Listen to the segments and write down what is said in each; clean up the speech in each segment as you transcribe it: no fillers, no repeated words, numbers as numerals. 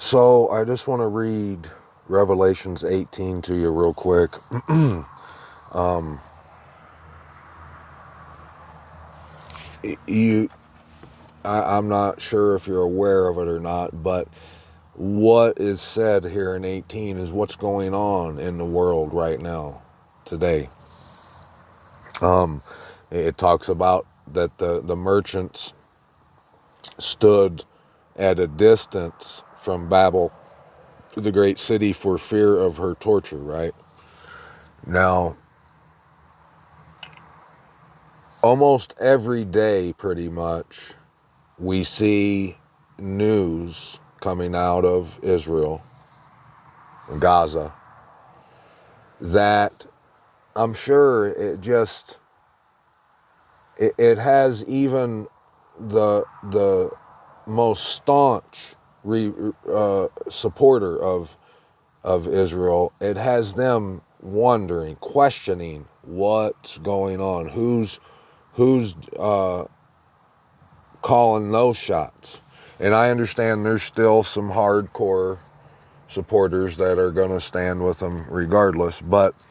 So I just want to read Revelations 18 to you real quick. um, you, I'm not sure if you're aware of it or not, but what is said here in 18 is what's going on in the world right now, today. It talks about that the merchants stood at a distance from Babel, the great city, for fear of her torture, right? Now, almost every day, pretty much, we see news coming out of Israel, Gaza, that I'm sure it has even the most staunch supporter of Israel. It has them wondering, questioning what's going on, who's calling those shots. And I understand there's still some hardcore supporters that are going to stand with them regardless, but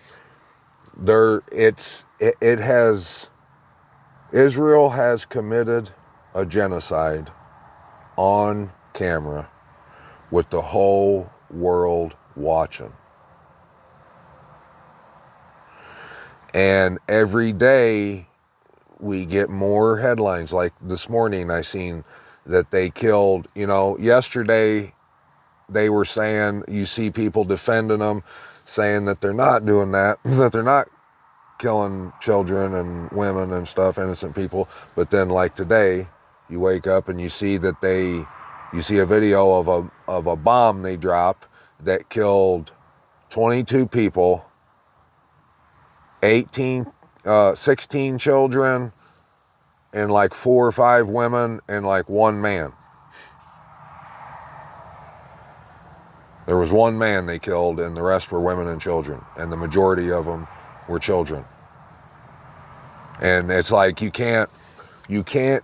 Israel has committed a genocide on camera with the whole world watching. And every day we get more headlines. Like this morning I seen that they killed, yesterday they were saying, you see people defending them, saying that they're not doing that, that they're not killing children and women and stuff, innocent people. But then, like today, you wake up and you see that you see a video of a bomb they dropped that killed 22 people, 16 children, and like 4 or 5 women, and like 1 man. There was 1 man they killed, and the rest were women and children, and the majority of them were children. And it's like you can't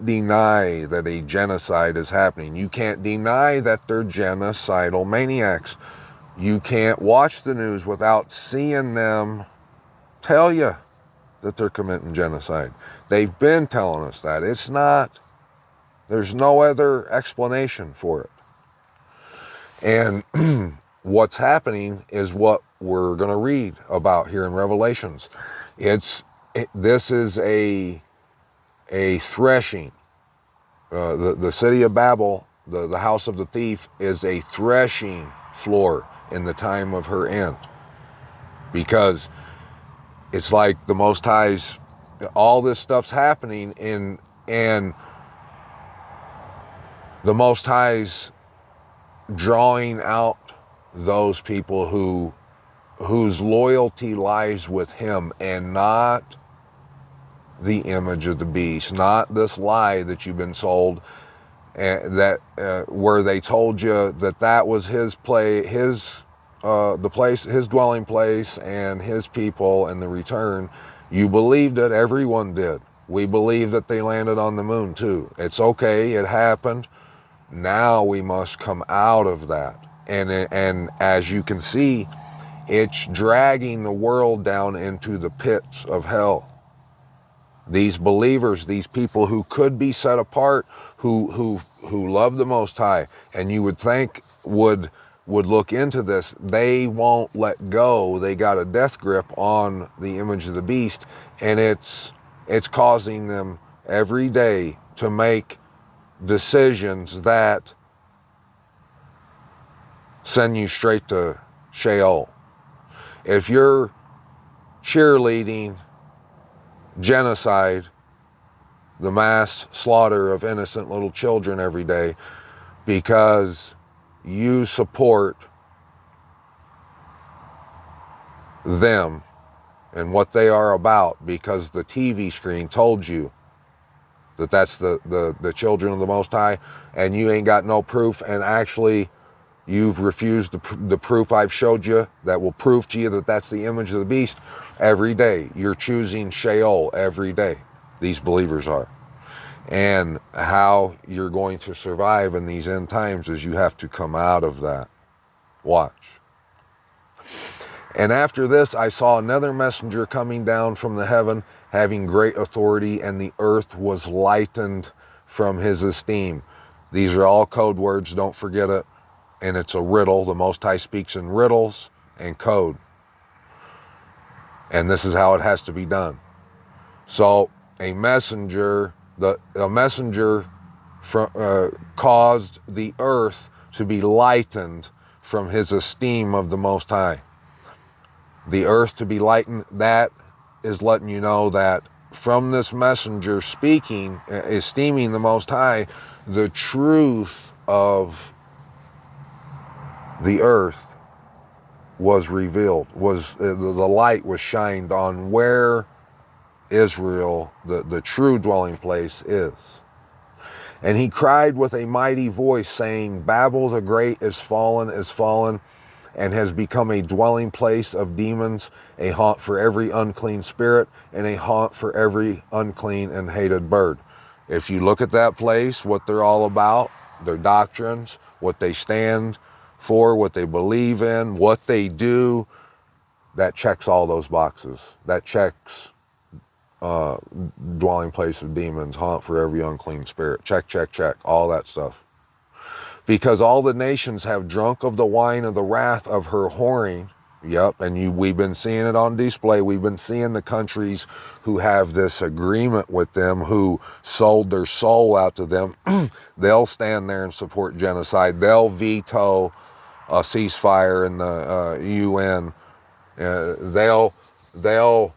deny that a genocide is happening. You can't deny that they're genocidal maniacs. You can't watch the news without seeing them tell you that they're committing genocide. They've been telling us that. There's no other explanation for it. And what's happening is what we're going to read about here in Revelations. This is a threshing. The city of Babel, the house of the thief, is a threshing floor in the time of her end. Because it's like the Most High's, all this stuff's happening and the Most High's drawing out those people whose loyalty lies with him and not the image of the beast, not this lie that you've been sold, where they told you that was his the place, his dwelling place, and his people, and the return. You believed it. Everyone did. We believe that they landed on the moon too. It's okay. It happened. Now we must come out of that. And as you can see, it's dragging the world down into the pits of hell. These believers, these people who could be set apart, who love the Most High, and you would think would look into this, they won't let go. They got a death grip on the image of the beast, and it's causing them every day to make decisions that send you straight to Sheol. If you're cheerleading genocide, the mass slaughter of innocent little children every day, because you support them and what they are about, because the TV screen told you that that's the children of the Most High, and you ain't got no proof, and actually you've refused the proof I've showed you that will prove to you that that's the image of the beast. Every day you're choosing Sheol every day. These believers are. And how you're going to survive in these end times is you have to come out of that. Watch. And after this, I saw another messenger coming down from the heaven, having great authority, and the earth was lightened from his esteem. These are all code words, don't forget it. And it's a riddle. The Most High speaks in riddles and code. And this is how it has to be done. So a messenger caused the earth to be lightened from his esteem of the Most High. The earth to be lightened, that is letting you know that from this messenger speaking, esteeming the Most High, the truth of the earth was revealed, the light was shined on where Israel, the true dwelling place, is. And he cried with a mighty voice, saying, Babel the Great is fallen, and has become a dwelling place of demons, a haunt for every unclean spirit, and a haunt for every unclean and hated bird. If you look at that place, what they're all about, their doctrines, what they stand for, what they believe in, what they do, that checks all those boxes. That checks dwelling place of demons, haunt for every unclean spirit. Check, check, check, all that stuff. Because all the nations have drunk of the wine of the wrath of her whoring. Yep, and we've been seeing it on display. We've been seeing the countries who have this agreement with them, who sold their soul out to them. They'll stand there and support genocide. They'll veto a ceasefire in the UN. They'll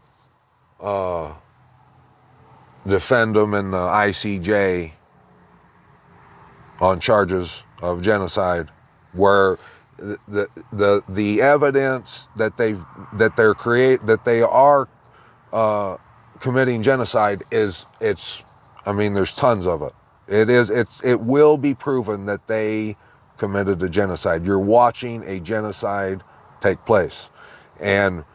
defend them in the ICJ on charges of genocide, where the evidence that they are committing genocide is, there's tons of it. It will be proven that they committed a genocide. You're watching a genocide take place. And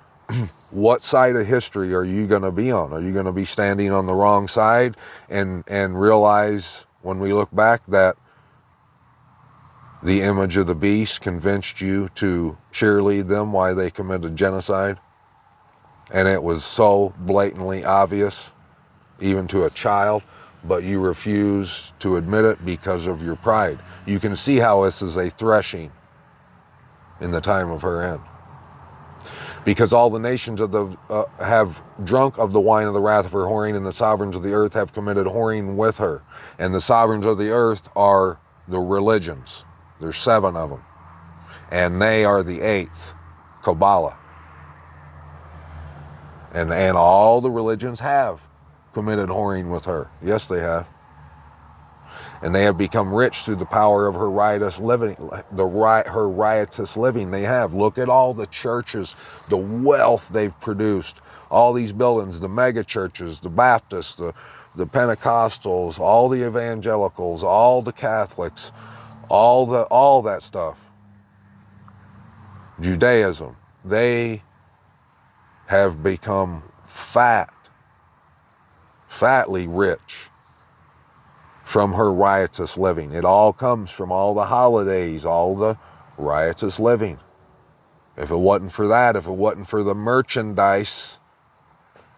what side of history are you going to be on? Are you going to be standing on the wrong side and realize when we look back that the image of the beast convinced you to cheerlead them while they committed genocide? And it was so blatantly obvious, even to a child, but you refuse to admit it because of your pride. You can see how this is a threshing in the time of her end. Because all the nations have drunk of the wine of the wrath of her whoring, and the sovereigns of the earth have committed whoring with her. And the sovereigns of the earth are the religions. There's 7 of them. And they are the 8th, Kabbalah. And all the religions have committed whoring with her. Yes, they have. And they have become rich through the power of her riotous living. Her riotous living they have. Look at all the churches, the wealth they've produced. All these buildings, the mega churches, the Baptists, the Pentecostals, all the evangelicals, all the Catholics, all that stuff. Judaism, they have become fatly rich from her riotous living. It all comes from all the holidays, all the riotous living. If it wasn't for that, if it wasn't for the merchandise,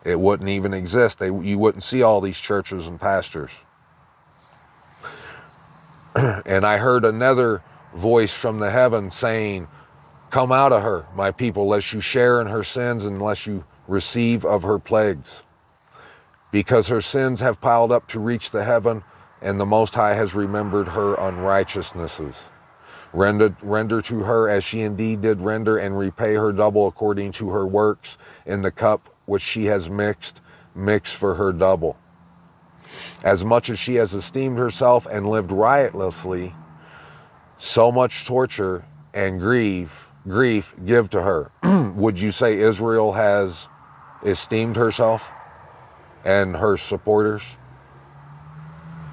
it wouldn't even exist. You wouldn't see all these churches and pastors. And I heard another voice from the heaven saying, come out of her, my people, lest you share in her sins and lest you receive of her plagues. Because her sins have piled up to reach the heaven, and the Most High has remembered her unrighteousnesses. Render to her as she indeed did render, and repay her double according to her works. In the cup which she has mix for her double. As much as she has esteemed herself and lived riotously, so much torture and grief give to her. Would you say Israel has esteemed herself and her supporters?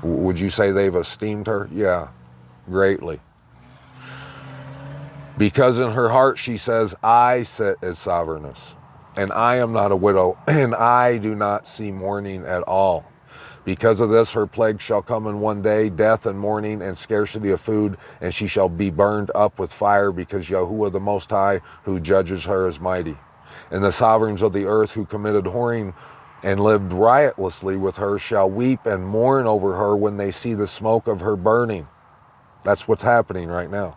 Would you say they've esteemed her? Yeah, greatly. Because in her heart she says, I sit as sovereigness, and I am not a widow, and I do not see mourning at all. Because of this, her plague shall come in one day, death and mourning and scarcity of food, and she shall be burned up with fire, because Yahuwah the Most High, who judges her, is mighty. And the sovereigns of the earth who committed whoring and lived riotously with her shall weep and mourn over her when they see the smoke of her burning. That's what's happening right now.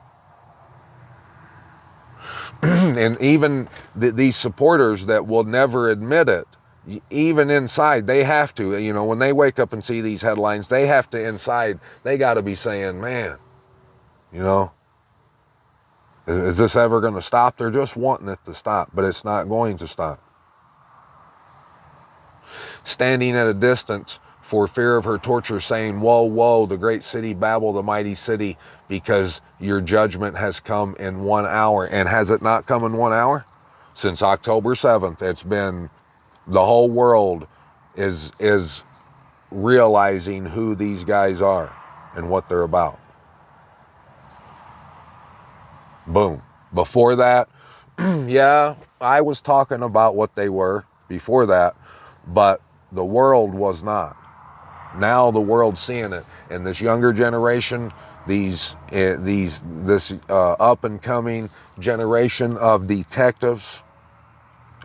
And even these supporters that will never admit it, even inside, they have to, you know, when they wake up and see these headlines, they have to inside, they got to be saying, man, you know, is this ever going to stop? They're just wanting it to stop, but it's not going to stop. Standing at a distance for fear of her torture, saying, woe, woe, the great city, Babel, the mighty city, because your judgment has come in 1 hour. And has it not come in 1 hour? Since October 7th, it's been, the whole world is realizing who these guys are and what they're about. Boom. Before that, yeah, I was talking about what they were before that, but the world was not. Now the world's seeing it, and this younger generation, this up and coming generation of detectives,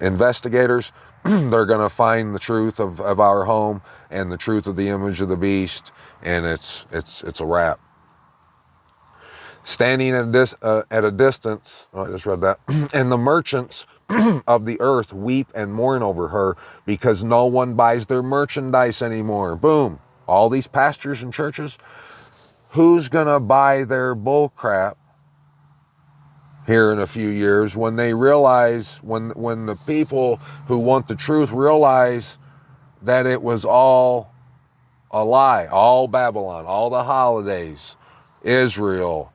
investigators, they're going to find the truth of our home and the truth of the image of the beast, and it's a wrap. Standing at a distance, oh, I just read that, and the merchants of the earth weep and mourn over her, because no one buys their merchandise anymore. Boom. All these pastors and churches, who's going to buy their bull crap here in a few years when they realize, when the people who want the truth realize that it was all a lie, all Babylon, all the holidays, Israel,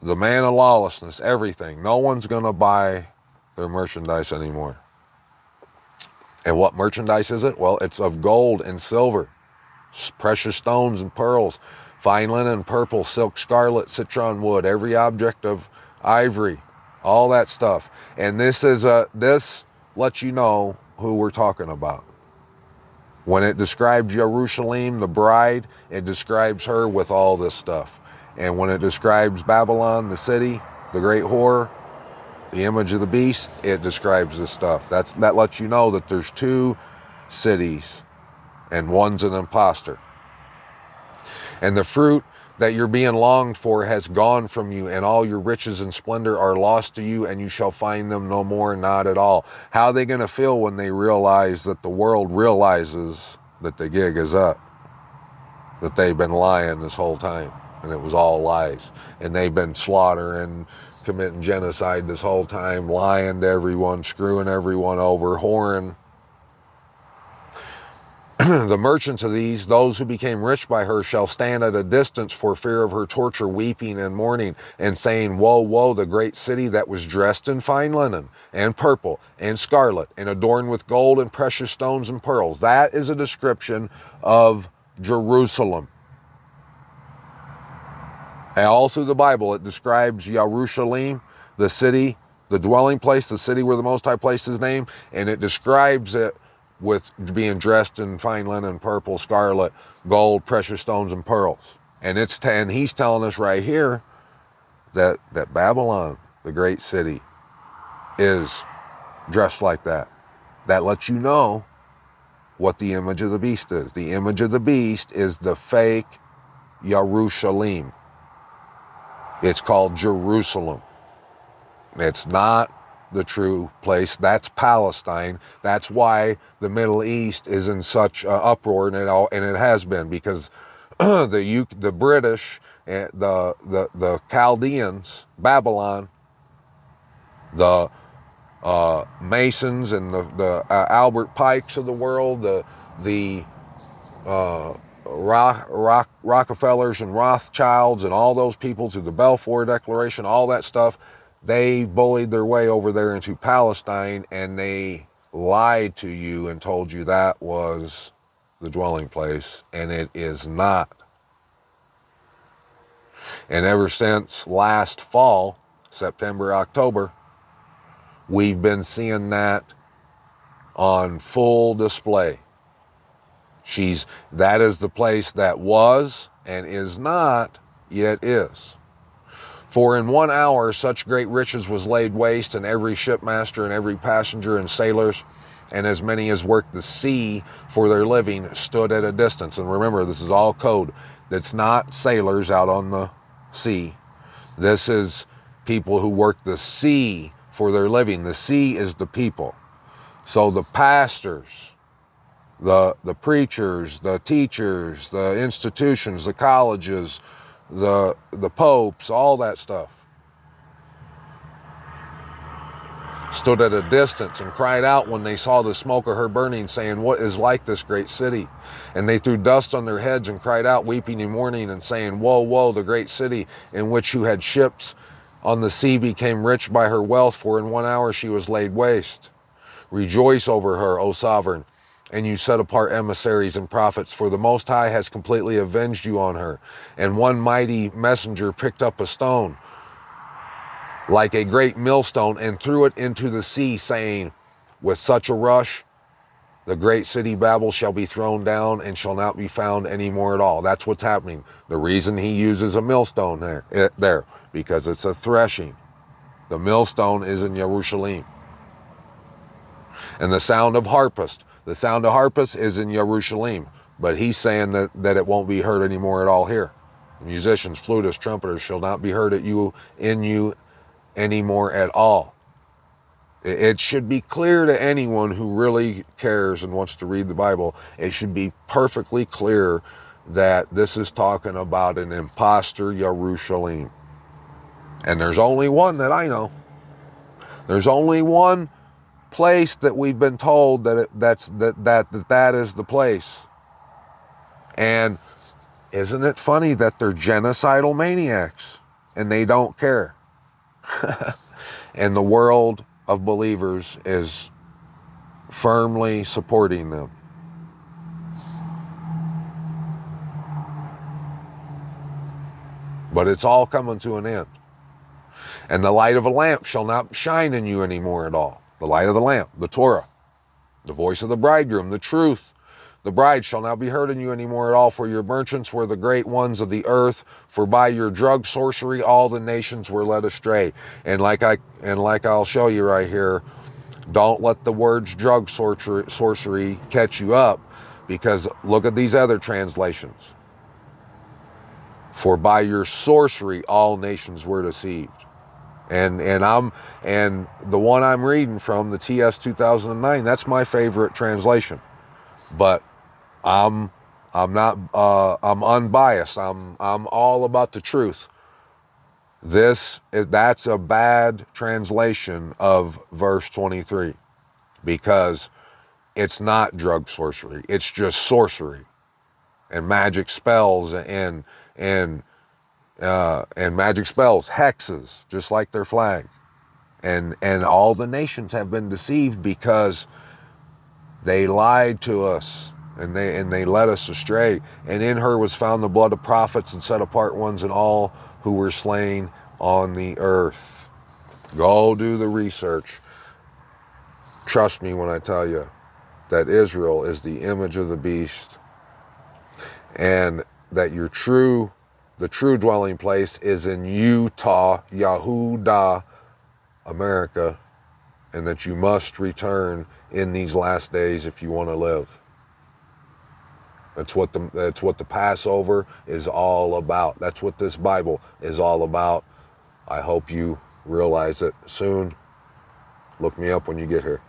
the man of lawlessness, everything. No one's going to buy their merchandise anymore. And what merchandise is it? Well, it's of gold and silver, precious stones and pearls, fine linen, purple, silk, scarlet, citron wood, every object of ivory, all that stuff. And this lets you know who we're talking about. When it describes Jerusalem, the bride, it describes her with all this stuff. And when it describes Babylon, the city, the great whore, the image of the beast, it describes this stuff. That lets you know that there's two cities and one's an imposter. And the fruit that you're being longed for has gone from you, and all your riches and splendor are lost to you, and you shall find them no more, not at all. How are they going to feel when they realize that the world realizes that the gig is up? That they've been lying this whole time, and it was all lies. And they've been slaughtering, committing genocide this whole time, lying to everyone, screwing everyone over, whoring. The merchants of these, those who became rich by her, shall stand at a distance for fear of her torture, weeping and mourning, and saying, woe, woe, the great city that was dressed in fine linen, and purple, and scarlet, and adorned with gold and precious stones and pearls. That is a description of Jerusalem. And all through the Bible, it describes Jerusalem, the city, the dwelling place, the city where the Most High placed his name, and it describes it with being dressed in fine linen, purple, scarlet, gold, precious stones, and pearls. And he's telling us right here that Babylon, the great city, is dressed like that. That lets you know what the image of the beast is. The image of the beast is the fake Jerusalem. It's called Jerusalem. It's not the true place. That's Palestine. That's why the Middle East is in such uproar, and it has been, because the British, the Chaldeans, Babylon, the Masons and the Albert Pikes of the world, the Rockefellers and Rothschilds and all those people, to the Balfour Declaration, all that stuff, they bullied their way over there into Palestine, and they lied to you and told you that was the dwelling place, and it is not. And ever since last fall, September, October, we've been seeing that on full display. That is the place that was and is not, yet is. For in 1 hour such great riches was laid waste, and every shipmaster and every passenger and sailors, and as many as worked the sea for their living, stood at a distance. And remember, this is all code. That's not sailors out on the sea. This is people who work the sea for their living. The sea is the people. So the pastors, the preachers, the teachers, the institutions, the colleges, the popes, all that stuff, stood at a distance and cried out when they saw the smoke of her burning, saying, what is like this great city? And they threw dust on their heads and cried out, weeping and mourning, and saying, woe, woe, the great city in which you had ships on the sea became rich by her wealth, for in 1 hour she was laid waste. Rejoice over her, O sovereign, and you set apart emissaries and prophets, for the Most High has completely avenged you on her. And one mighty messenger picked up a stone, like a great millstone, and threw it into the sea, saying, with such a rush, the great city Babel shall be thrown down and shall not be found any more at all. That's what's happening. The reason he uses a millstone there, because it's a threshing. The millstone is in Jerusalem. And the sound of harpist is in Jerusalem, but he's saying that it won't be heard anymore at all here. Musicians, flutists, trumpeters shall not be heard in you anymore at all. It should be clear to anyone who really cares and wants to read the Bible. It should be perfectly clear that this is talking about an imposter Jerusalem. And there's only one that I know. There's only one place that we've been told that that is the place. And isn't it funny that they're genocidal maniacs and they don't care? And the world of believers is firmly supporting them. But it's all coming to an end. And the light of a lamp shall not shine in you anymore at all. The light of the lamp, the Torah, the voice of the bridegroom, the truth. The bride shall not be heard in you anymore at all, for your merchants were the great ones of the earth, for by your drug sorcery all the nations were led astray. And like I'll show you right here, don't let the words drug sorcery catch you up, because look at these other translations. For by your sorcery all nations were deceived. And the one I'm reading from, the TS 2009, that's my favorite translation. But I'm unbiased. I'm all about the truth. That's a bad translation of verse 23, because it's not drug sorcery. It's just sorcery and magic spells and magic spells, hexes, just like their flag. And all the nations have been deceived because they lied to us and they led us astray. And in her was found the blood of prophets and set apart ones, and all who were slain on the earth. Go do the research. Trust me when I tell you that Israel is the image of the beast, and that the true dwelling place is in Utah, Yahudah, America, and that you must return in these last days if you want to live. That's what the Passover is all about. That's what this Bible is all about. I hope you realize it soon. Look me up when you get here.